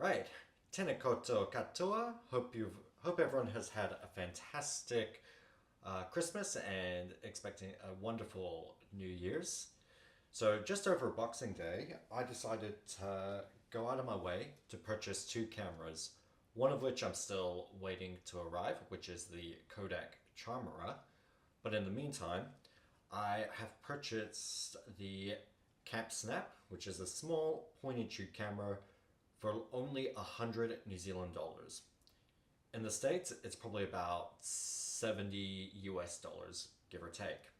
Right. Tēnā koutou katoa. Hope everyone has had a fantastic Christmas and expecting a wonderful New Year's. So just over Boxing Day, I decided to go out of my way to purchase two cameras. One of which I'm still waiting to arrive, which is the Kodak Camera. But in the meantime, I have purchased the CampSnap, which is a small point-and-shoot camera for only 100 New Zealand dollars. In the States, it's probably about 70 US dollars, give or take.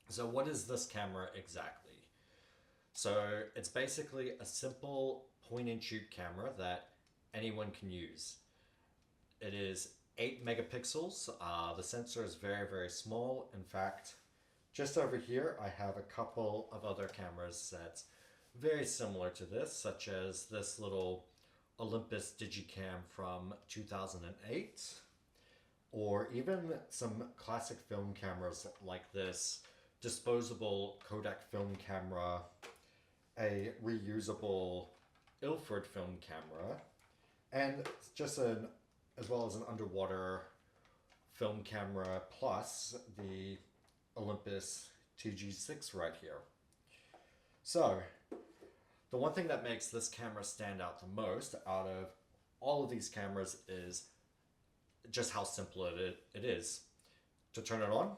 So what is this camera exactly? So it's basically a simple point-and-shoot camera that anyone can use. It is 8 megapixels. The sensor is very, very small. In fact, just over here, I have a couple of other cameras that's very similar to this, such as this little Olympus digi-cam from 2008, or even some classic film cameras like this disposable Kodak film camera, a reusable Ilford film camera, and just as well as an underwater film camera plus the Olympus TG6 right here. So, the one thing that makes this camera stand out the most out of all of these cameras is just how simple it is. To turn it on,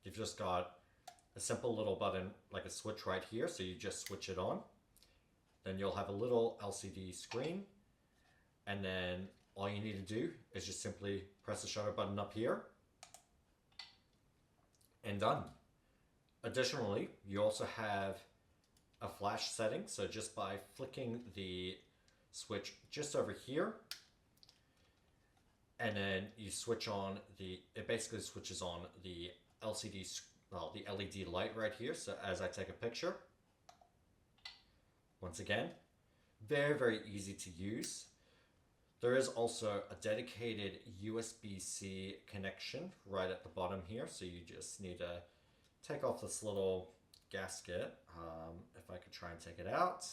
you've just got a simple little button like a switch right here, so you just switch it on. Then you'll have a little LCD screen, and then all you need to do is just simply press the shutter button up here, and done. Additionally, you also have a flash setting, so just by flicking the switch just over here, and then you switch on it basically switches on the the LED light right here, so as I take a picture. Once again, very, very easy to use. There is also a dedicated USB-C connection right at the bottom here, so you just need to take off this little gasket. If I could try and take it out.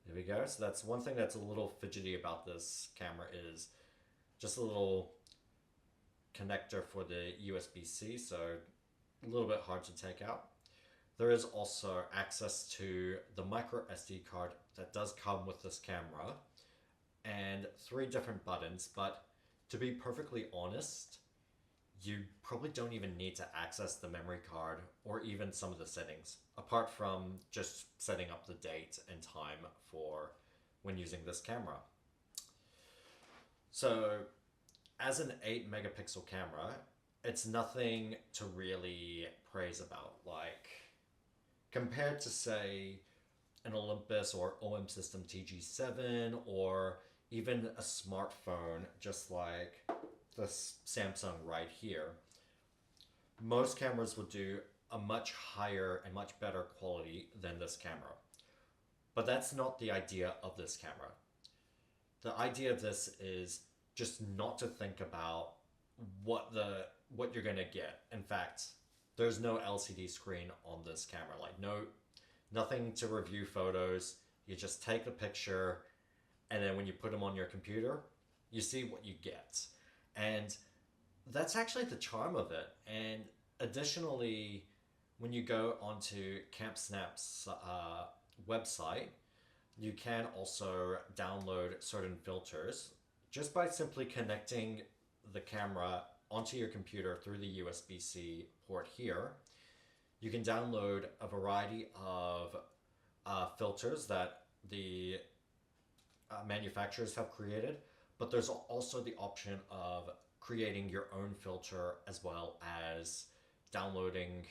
There we go. So that's one thing that's a little fidgety about this camera, is just a little connector for the USB-C, so a little bit hard to take out. There is also access to the micro SD card that does come with this camera, and 3 different buttons, but to be perfectly honest, you probably don't even need to access the memory card or even some of the settings, apart from just setting up the date and time for when using this camera. So, as an 8 megapixel camera, it's nothing to really praise about. Like, compared to, say, an Olympus or OM System TG7, or even a smartphone just like this Samsung right here, most cameras would do a much higher and much better quality than this camera. But that's not the idea of this camera. The idea of this is just not to think about what you're gonna get. In fact, there's no LCD screen on this camera. Like, nothing to review photos. You just take the picture, and then when you put them on your computer, you see what you get. And that's actually the charm of it. And additionally, when you go onto CampSnap's website, you can also download certain filters just by simply connecting the camera onto your computer through the USB-C port here. You can download a variety of filters that the manufacturers have created, but there's also the option of creating your own filter, as well as downloading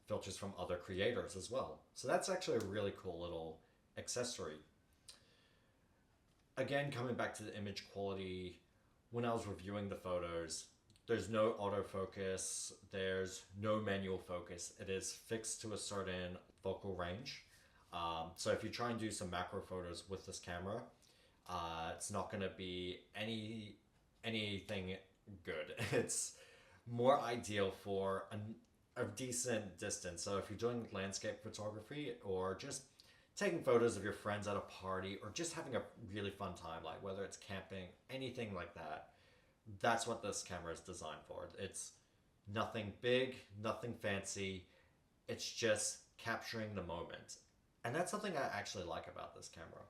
filters from other creators as well. So that's actually a really cool little accessory. Again, coming back to the image quality, when I was reviewing the photos, there's no autofocus, there's no manual focus. It is fixed to a certain focal range. So if you try and do some macro photos with this camera, it's not going to be anything good. It's more ideal for a decent distance. So if you're doing landscape photography or just taking photos of your friends at a party or just having a really fun time, like whether it's camping, anything like that. That's what this camera is designed for. It's nothing big, nothing fancy. It's just capturing the moment. And that's something I actually like about this camera.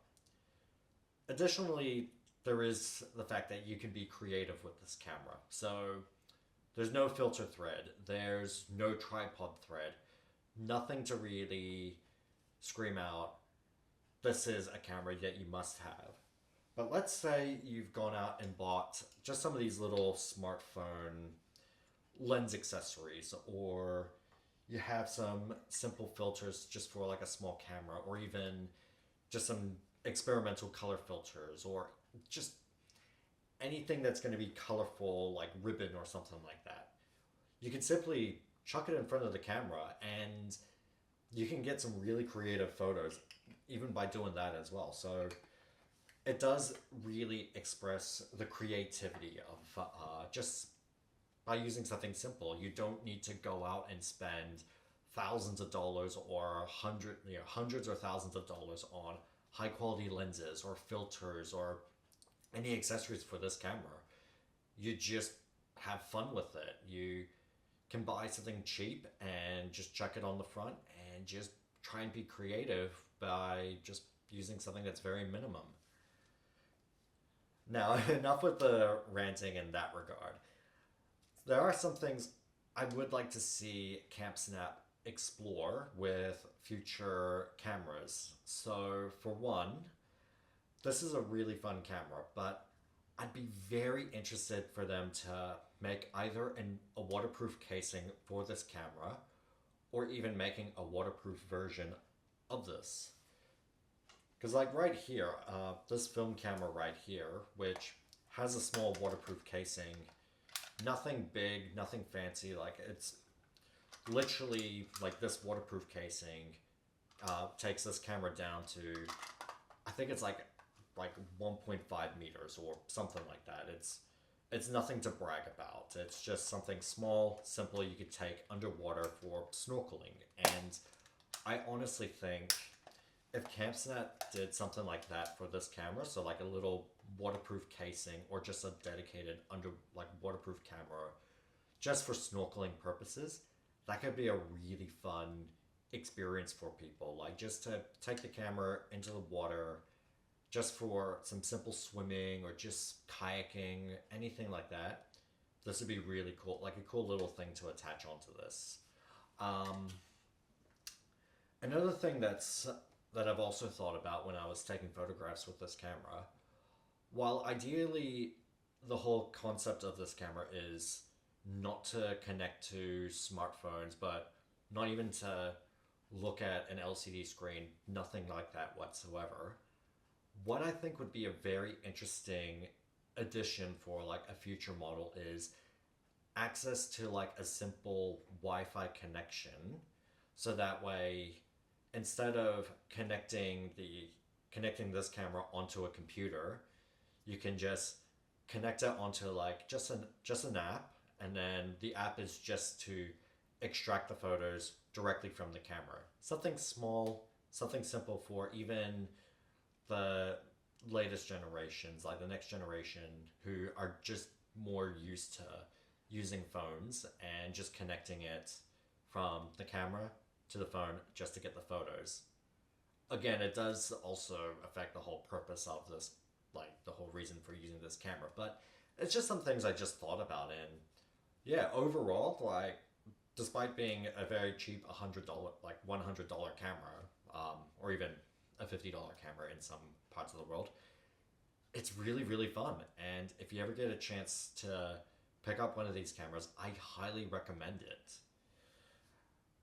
Additionally, there is the fact that you can be creative with this camera. So there's no filter thread, there's no tripod thread, nothing to really scream out, this is a camera that you must have. But let's say you've gone out and bought just some of these little smartphone lens accessories, or you have some simple filters just for like a small camera, or even just some experimental color filters, or just anything that's going to be colorful, like ribbon or something like that. You can simply chuck it in front of the camera and you can get some really creative photos even by doing that as well. So it does really express the creativity of just by using something simple. You don't need to go out and spend thousands of dollars or hundreds or thousands of dollars on high quality lenses or filters or any accessories for this camera. You just have fun with it. You can buy something cheap and just chuck it on the front and just try and be creative by just using something that's very minimum. Now, enough with the ranting in that regard. There are some things I would like to see CampSnap explore with future cameras. So, for one, this is a really fun camera, but I'd be very interested for them to make either a waterproof casing for this camera or even making a waterproof version of this. Because like right here, this film camera right here, which has a small waterproof casing, nothing big, nothing fancy, like it's literally like this waterproof casing takes this camera down to, I think it's like 1.5 meters or something like that. It's nothing to brag about. It's just something small, simple you could take underwater for snorkeling. And I honestly think if CampSnap did something like that for this camera, so like a little waterproof casing or just a dedicated waterproof camera just for snorkeling purposes, that could be a really fun experience for people. Like just to take the camera into the water just for some simple swimming or just kayaking, anything like that. This would be really cool, like a cool little thing to attach onto this. Another thing that I've also thought about when I was taking photographs with this camera, while ideally the whole concept of this camera is not to connect to smartphones, but not even to look at an LCD screen, nothing like that whatsoever. What I think would be a very interesting addition for like a future model is access to like a simple Wi-Fi connection, so that way instead of connecting this camera onto a computer, you can just connect it onto like just an app, and then the app is just to extract the photos directly from the camera. Something small, something simple for even the latest generations, like the next generation, who are just more used to using phones and just connecting it from the camera to the phone just to get the photos. Again, it does also affect the whole purpose of this, like the whole reason for using this camera, but it's just some things I just thought about. And yeah, overall, like despite being a very cheap $100, like $100 camera, or even a $50 camera in some parts of the world, it's really, really fun. And if you ever get a chance to pick up one of these cameras, I highly recommend it.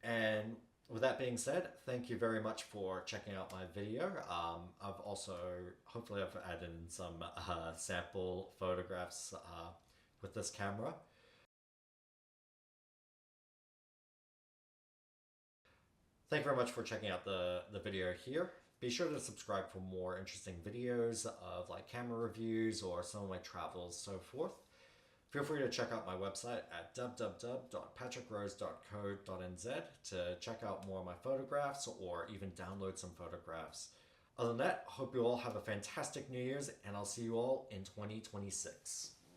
And with that being said, thank you very much for checking out my video. I've also, hopefully I've added in some sample photographs with this camera. Thank you very much for checking out the video here. Be sure to subscribe for more interesting videos of like camera reviews or some of my travels, so forth. Feel free to check out my website at www.patrickrose.co.nz to check out more of my photographs or even download some photographs. Other than that, hope you all have a fantastic New Year's, and I'll see you all in 2026.